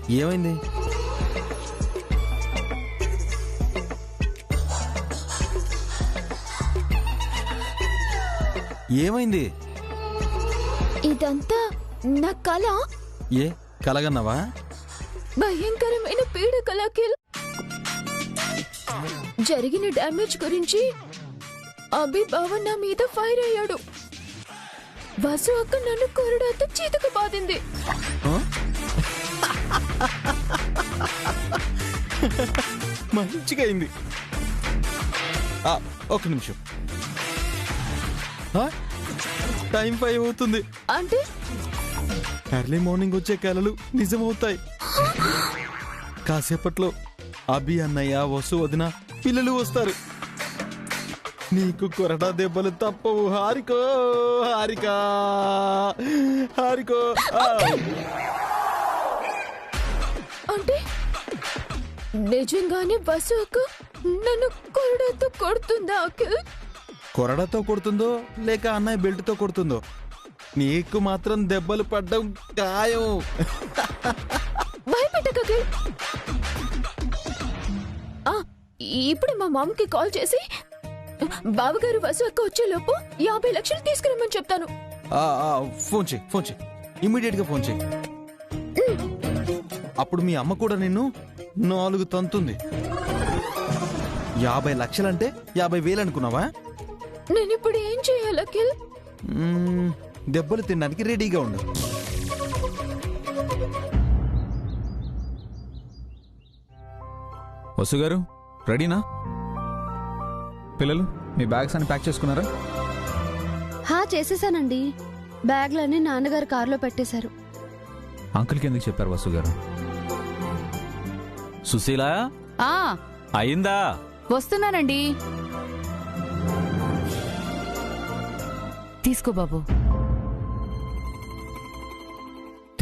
ఏమైంది? ఏమైంది? ఇదంతా నా కళ. ఏ కలగన్నావా? భయంకరమైన పీడకల కిల్. జరిగిన డ్యామేజ్ గురించి అభి బావ నా మీద ఫైర్ అయ్యాడు. వసు అక్క నన్ను కొరడాతో చీతకు బాధింది. మంచిగా అయింది. ఒక నిమిషం. టైం 5 అవుతుంది. అంటే ఎర్లీ మార్నింగ్ వచ్చే కలలు నిజమవుతాయి. కాసేపట్లో అభి అన్నయ్య, వసు వదిన, పిల్లలు వస్తారు. నీకు కొరడా దెబ్బలు తప్పవు. హారికో హారికా హారికో. అంటే నిజంగానే వసు అక్క నన్ను కొరడాతో కొడుతుందా అఖిల్? కొరడాతో కొడుతుందో లేక అన్నయ్య బెల్ట్తో కొడుతుందో, నీకు మాత్రం దెబ్బలు పడ్డం ఖాయం. భయపెట్టక అఖిల్. ఇప్పుడు మా మామకి కాల్ చేసి బావగారు వసు అక్క వచ్చేలోపు 50 లక్షలు తీసుకురమ్మని చెప్తాను. ఫోన్ చేయి ఇమ్మీడియట్ గా ఫోన్ చేయి. అప్పుడు మీ అమ్మ కూడా నిన్ను 4 తంతుంది. 50 లక్షలంటే 50,000 అనుకున్నావా? నేను ఇప్పుడు ఏం చేయాలి అఖిల్? దెబ్బలు తినడానికి రెడీగా ఉండు. వసు గారు రెడీనా? పిల్లలు మీ బ్యాగ్స్ అన్ని ప్యాక్ చేసుకున్నారా? చేసేసానండి. బ్యాగ్లన్నీ నాన్నగారు కారులో పెట్టేశారు. అంకుల్కి ఎందుకు చెప్పారు వసు గారు? సుశీల అయిందా? వస్తున్నానండి. తీసుకో బాబు.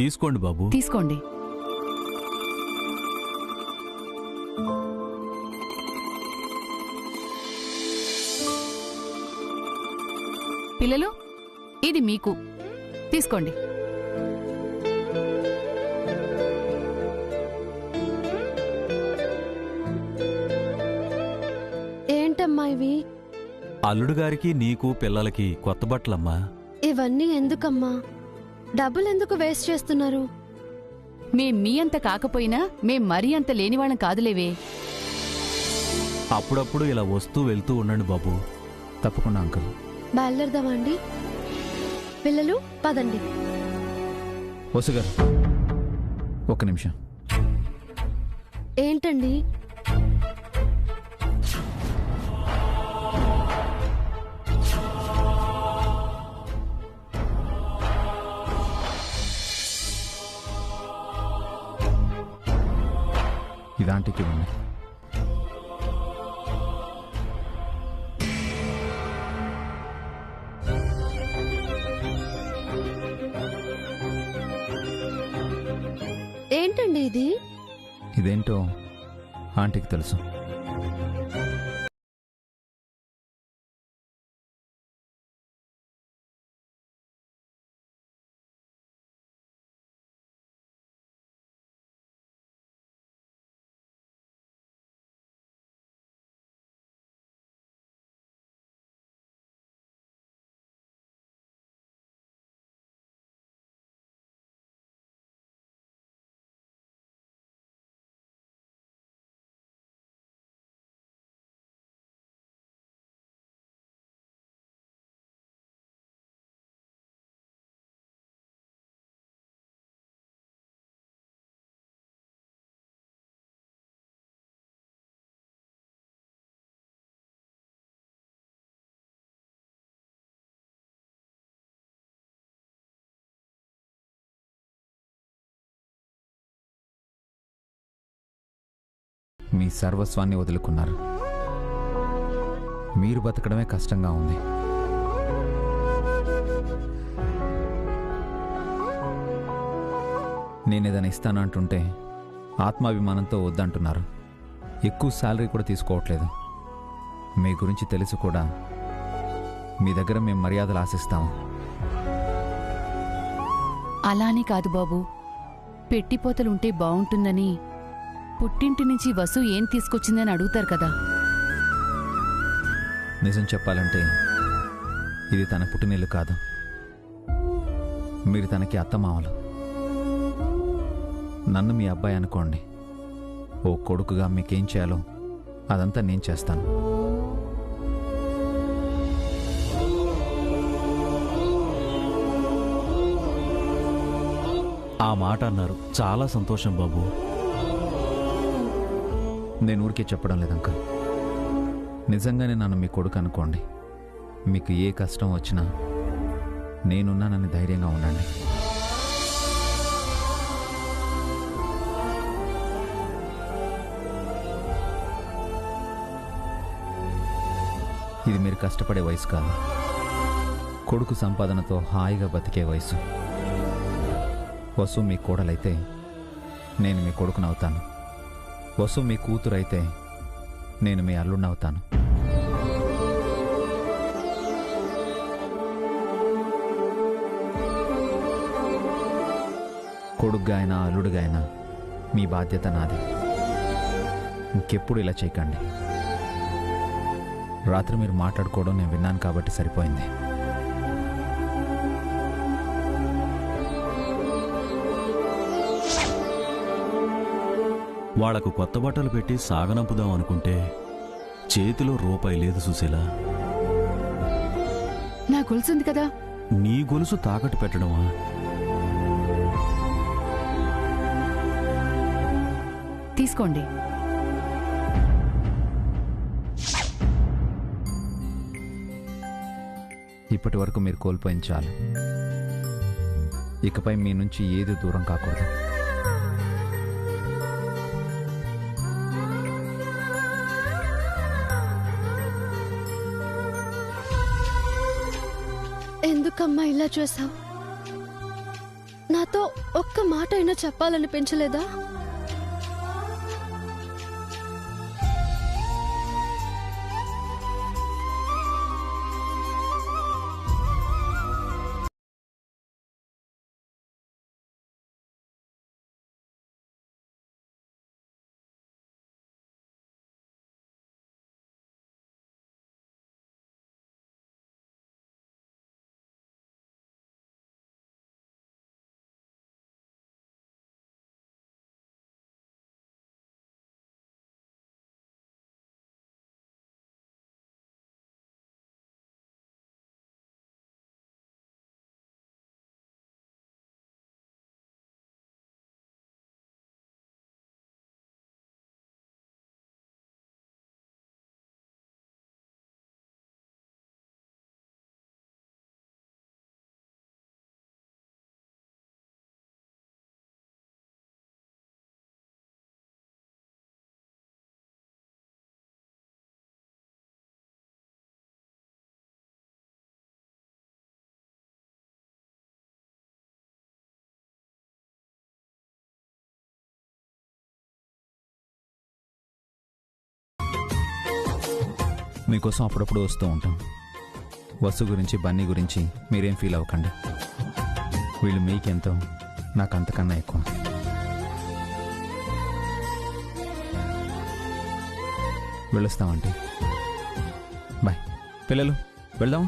తీసుకోండి బాబు. తీసుకోండి. పిల్లలు ఇది మీకు తీసుకోండి. ఏంటమ్మా ఇవి? అల్లుడు గారికి నీకు పిల్లలకి కొత్త బట్టలమ్మా. ఇవన్నీ ఎందుకమ్మా? డబ్బులు ఎందుకు వేస్ట్ చేస్తున్నారు? మేం మీ అంత కాకపోయినా మేం మరీ అంత లేనివాళ్ళం కాదులేవే. అప్పుడప్పుడు ఇలా వస్తూ వెళ్తూ ఉండండి బాబు. తప్పకుండా అంకుల్. బయలుదేరదామా అండి? పిల్లలు పదండి. వసు గారు ఒక్క నిమిషం. ఏంటండి? ఇదాంటికి ఇవ్వండి. ఏంటండి ఇది? ఇదేంటో ఆంటీకి తెలుసు. మీ సర్వస్వాన్ని వదులుకున్నారు. మీరు బతకడమే కష్టంగా ఉంది. నేనేదైనా ఇస్తానంటుంటే ఆత్మాభిమానంతో వద్దంటున్నారు. ఎక్కువ శాలరీ కూడా తీసుకోవట్లేదు. మీ గురించి తెలుసు కూడా మీ దగ్గర మేము మర్యాదలు ఆశిస్తాము. అలానే కాదు బాబు, పెట్టిపోతలుంటే బావుంటుందని పుట్టింటి నుంచి వసు ఏం తీసుకొచ్చిందని అడుగుతారు కదా. నిజం చెప్పాలంటే ఇది తన పుట్టినిల్లు కాదు. మీరు తనకి అత్తమామలు. నన్ను మీ అబ్బాయి అనుకోండి. ఓ కొడుకుగా మీకేం చేయాలో అదంతా నేను చేస్తాను. ఆ మాట అన్నారు, చాలా సంతోషం బాబు. నేను ఊరికే చెప్పడం లేదు అంకుల్. నిజంగానే నన్ను మీ కొడుకు అనుకోండి. మీకు ఏ కష్టం వచ్చినా నేనున్నానని ధైర్యంగా ఉండండి. ఇది మీరు కష్టపడే వయసు కాదు, కొడుకు సంపాదనతో హాయిగా బతికే వయసు. వసు మీ కోడలైతే నేను మీ కొడుకునవుతాను. వసు మీ కూతురైతే నేను మీ అల్లుడినవుతాను. కొడుగ్గా అయినా అల్లుడుగా అయినా మీ బాధ్యత నాది. ఇంకెప్పుడు ఇలా చేయకండి. రాత్రి మీరు మాట్లాడుకోవడం నేను విన్నాను కాబట్టి సరిపోయింది. వాళ్లకు కొత్త బట్టలు పెట్టి సాగనంపుదాం అనుకుంటే చేతిలో రూపాయి లేదు సుశీల. నా గొలుసుంది కదా. నీ గొలుసు తాకట్టు పెట్టడమా? తీసుకోండి. ఇప్పటి వరకు మీరు కోల్పోయింది చాలు. ఇకపై మీ నుంచి ఏది దూరం కాకూడదు. ఎందుకమ్మా ఇలా చేశావు? నాతో ఒక్క మాట అయినా చెప్పాలనిపించలేదా? మీకోసం అప్పుడప్పుడు వస్తూ ఉంటాం. వసు గురించి బన్నీ గురించి మీరేం ఫీల్ అవ్వకండి. వీళ్ళు మీకెంతో నాకు అంతకన్నా ఎక్కువ. వెళ్ళొస్తామంటే బాయ్. పిల్లలు వెళ్దాం.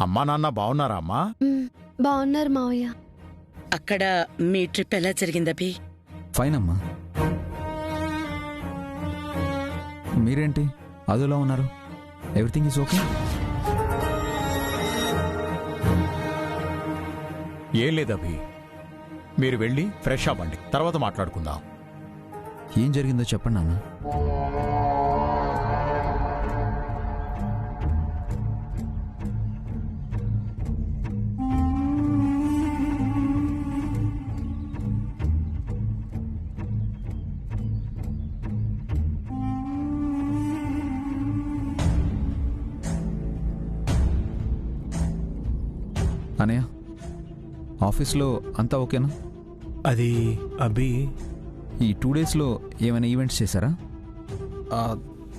అమ్మా నాన్న బావున్నారా అమ్మా? బాగున్నారు మావయ్య. అక్కడ మీ ట్రిప్ ఎలా జరిగిందభి? ఫైన్ అమ్మా. మీరేంటి అదోలా ఉన్నారు? Everything is okay? ఏం లేదభి, మీరు వెళ్ళి ఫ్రెష్ అవ్వండి, తర్వాత మాట్లాడుకుందాం. ఏం జరిగిందో చెప్పండి నాన్న. అనయ్య, ఆఫీస్లో అంతా ఓకేనా? అది అభి, ఈ 2 డేస్లో ఏమైనా ఈవెంట్స్ చేశారా?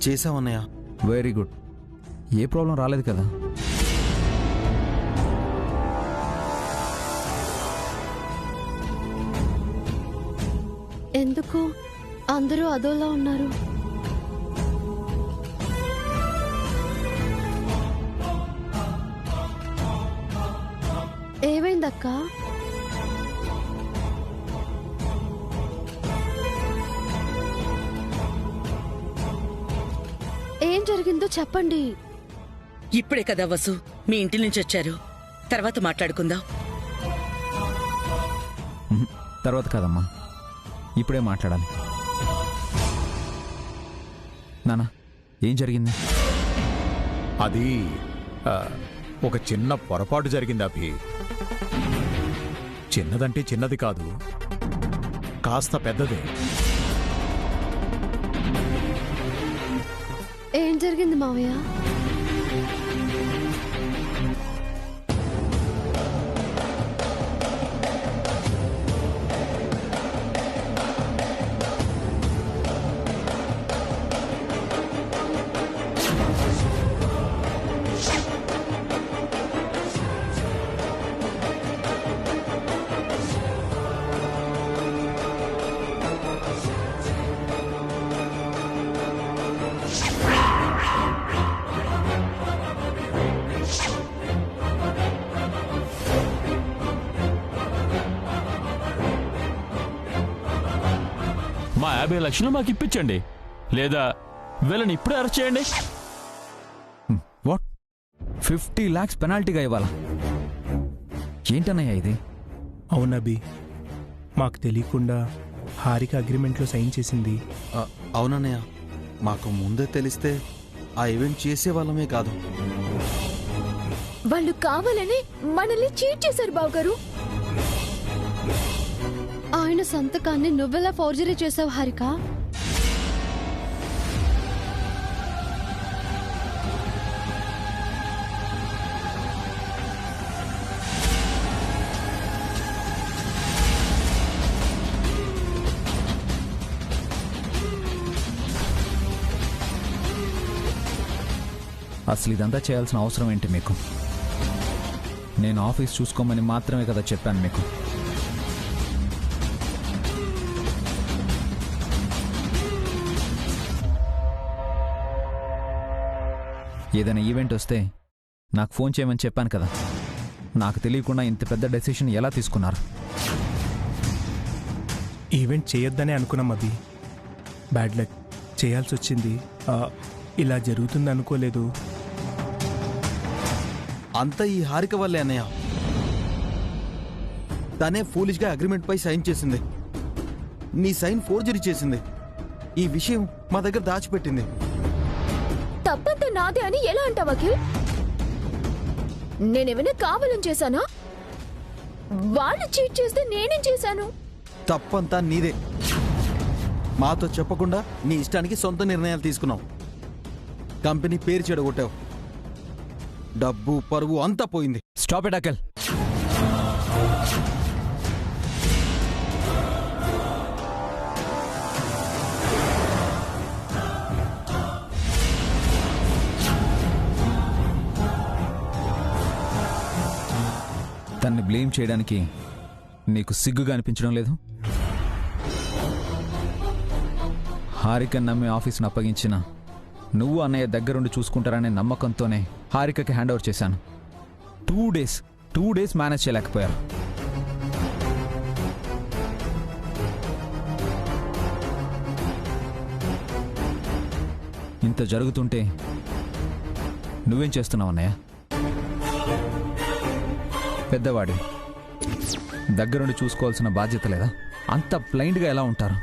చేసామన్నయ్య. Very good. ఏ ప్రాబ్లం రాలేదు కదా? ఎందుకు అందరూ అదోలా ఉన్నారు? ఏమైందక్క? ఏం జరిగిందో చెప్పండి. ఇప్పుడే కదా వసు మీ ఇంటి నుంచి వచ్చారు, తర్వాత మాట్లాడుకుందాం. తర్వాత కాదమ్మా, ఇప్పుడే మాట్లాడాలి. నాన్న, ఏం జరిగింది? అది ఒక చిన్న పొరపాటు జరిగింది అభి. చిన్నదంటే చిన్నది కాదు, కాస్త పెద్దదే. ఏం జరిగింది మావయ్య? మా 50 లక్షలు మాకు ఇప్పించండి, లేదా వీళ్ళని ఇప్పుడే అరెస్ట్ చేయండి. వాట్? 50 lakhs పెనాల్టీగా ఇవ్వాలా? ఏంటన్నయ్య ఇది? అవునభి, మాకు తెలియకుండా హారిక అగ్రిమెంట్లో సైన్ చేసింది. అవునన్నయ్య, మాకు ముందే తెలిస్తే ఆ ఈవెంట్ చేసేవాళ్ళమే కాదు. వాళ్ళు కావాలని మనల్ని చీట్ చేశారు బావగారు. ఆయన సంతకాన్ని నువ్వెలా ఫోర్జరీ చేసావు హారిక? అసలు ఇదంతా చేయాల్సిన అవసరం ఏంటి మీకు? నేను ఆఫీస్ చూసుకోమని మాత్రమే కదా చెప్పాను మీకు. ఏదైనా ఈవెంట్ వస్తే నాకు ఫోన్ చేయమని చెప్పాను కదా. నాకు తెలియకుండా ఇంత పెద్ద డెసిషన్ ఎలా తీసుకున్నారు? ఈవెంట్ చేయొద్దనే అనుకున్నాం అభి. బ్యాడ్ లక్, చేయాల్సి వచ్చింది. ఇలా జరుగుతుంది అనుకోలేదు. అంతా ఈ హారిక వల్లే అన్నయ్య. తనే ఫూలిష్గా అగ్రిమెంట్ పై సైన్ చేసింది. నీ సైన్ ఫోర్జరీ చేసింది. ఈ విషయం మా దగ్గర దాచిపెట్టింది. తప్పంతా నాదే అని ఎలా అంటావు అఖిల్? నేనేమైనా కావాలని చేశానా? వాళ్ళు చీట్ చేస్తే నేనేం చేశాను? తప్పంతా నీదే. మాతో చెప్పకుండా నీ ఇష్టానికి సొంత నిర్ణయాలు తీసుకున్నావు. కంపెనీ పేరు చెడగొట్టావు. డబ్బు పరువు అంతా పోయింది. Stop it Akhil. తన్ని బ్లేమ్ చేయడానికి నీకు సిగ్గుగా అనిపించడం లేదు? హారిక నమ్మి ఆఫీస్ను అప్పగించిన నువ్వు అన్నయ్య దగ్గరుండి చూసుకుంటారనే నమ్మకంతోనే హారికకి హ్యాండ్ ఓవర్ చేశాను. టూ డేస్ మేనేజ్ చేయలేకపోయారు. ఇంత జరుగుతుంటే నువ్వేం చేస్తున్నావు అన్నయ్య? పెద్దవాడి దగ్గరుండి చూసుకోవాల్సిన బాధ్యత లేదా? అంత బ్లైండ్గా ఎలా ఉంటారు?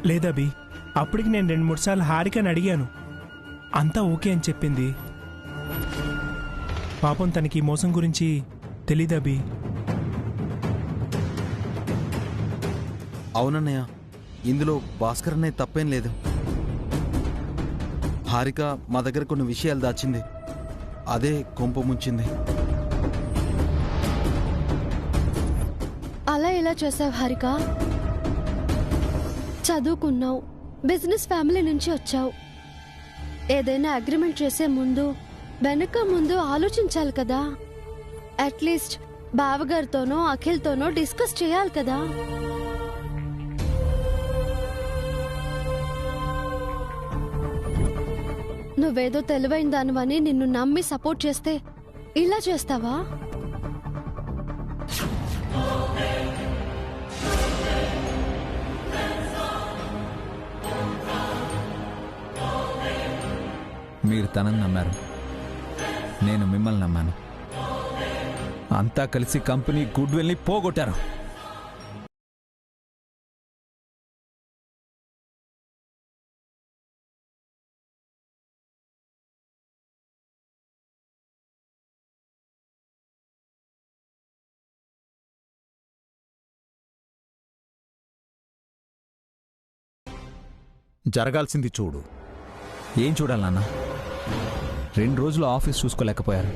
లేదబి, అప్పటికి నేను 2-3 సార్లు హారికని అడిగాను. అంతా ఓకే అని చెప్పింది. పాపం తనకి ఈ మోసం గురించి తెలీదబి. అవునన్నయ్య, ఇందులో భాస్కర్ అన్నయ్య తప్పేం లేదు. హారిక మా దగ్గర కొన్ని విషయాలు దాచింది, అదే కొంప ముంచింది. అలా ఎలా చేసావు హారిక? చదువుకున్నావు, బిజినెస్ ఫ్యామిలీ నుంచి వచ్చావు. ఏదైనా అగ్రిమెంట్ చేసే ముందు వెనక ముందు ఆలోచించాలి కదా. అట్లీస్ట్ బావగారితోనో అఖిల్తోనో డిస్కస్ చేయాలి కదా. నువ్వేదో తెలివైన దానివని నిన్ను నమ్మి సపోర్ట్ చేస్తే ఇలా చేస్తావా? మీరు తనని నమ్మారు, నేను మిమ్మల్ని నమ్మాను. అంతా కలిసి కంపెనీ గుడ్ విల్ని పోగొట్టారు. జరగాల్సింది చూడు. ఏం చూడాలి నాన్న? 2 రోజులు ఆఫీస్ చూసుకోలేకపోయారు.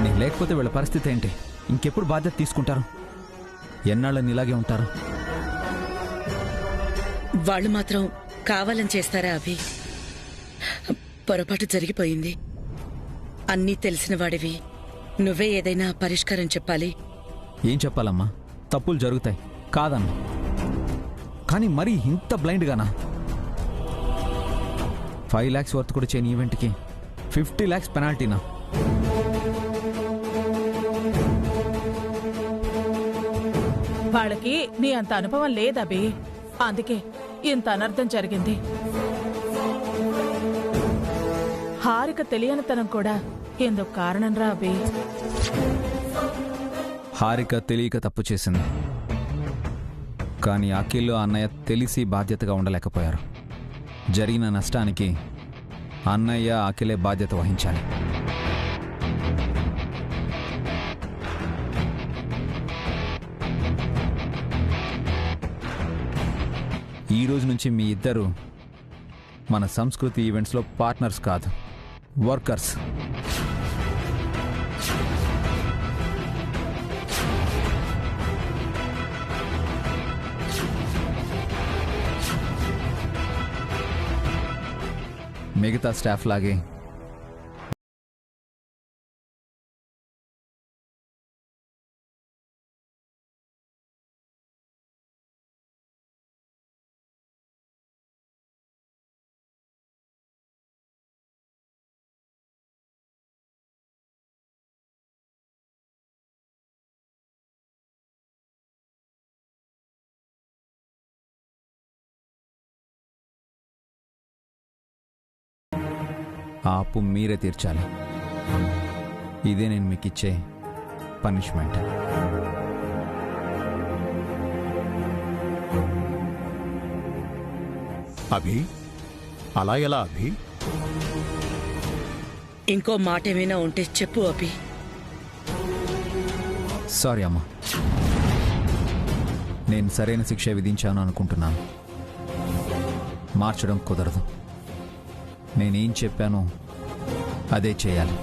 నేను లేకపోతే వీళ్ళ పరిస్థితి ఏంటి? ఇంకెప్పుడు బాధ్యత తీసుకుంటారు? ఎన్నాళ్ళని ఇలాగే ఉంటారు? వాళ్ళు మాత్రం కావాలని చేస్తారా అభి? పొరపాటు జరిగిపోయింది. అన్నీ తెలిసిన వాడివి, నువ్వే ఏదైనా పరిష్కారం చెప్పాలి. ఏం చెప్పాలమ్మా? తప్పులు జరుగుతాయి కాదన్నా, కానీ మరీ ఇంత బ్లైండ్గానా? 5 lakhs వర్త్ కూడా చేయని ఈవెంట్కి 50 lakhs పెనాల్టీనా? వాళ్ళకి నీ అంత అనుభవం లేదబి, అందుకే ఇంత అనర్థం జరిగింది. హారిక తెలియనితనం కూడా ఎందుకు కారణం రా అబి. హారిక తెలియక తప్పు చేసింది, కానీ అఖిల్ అన్నయ్య తెలిసి బాధ్యతగా ఉండలేకపోయారు. జరిగిన నష్టానికి అన్నయ్య అఖిలే బాధ్యత వహించాలి. ఈ రోజు నుంచి మీ ఇద్దరు మన సంస్కృతి ఈవెంట్స్లో పార్ట్నర్స్ కాదు, వర్కర్స్. మిగతా స్టాఫ్ లాగే ఆ అప్పు మీరే తీర్చాలి. ఇదే నేను మీకు ఇచ్చే పనిష్మెంట్. అభి, అలా ఎలా అభి? ఇంకో మాట ఏమైనా ఉంటే చెప్పు అభి. సారీ అమ్మా, నేను సరైన శిక్ష విధించాను అనుకుంటున్నాను. మార్చడం కుదరదు. నేనేం చెప్పానో అదే చేయాలి.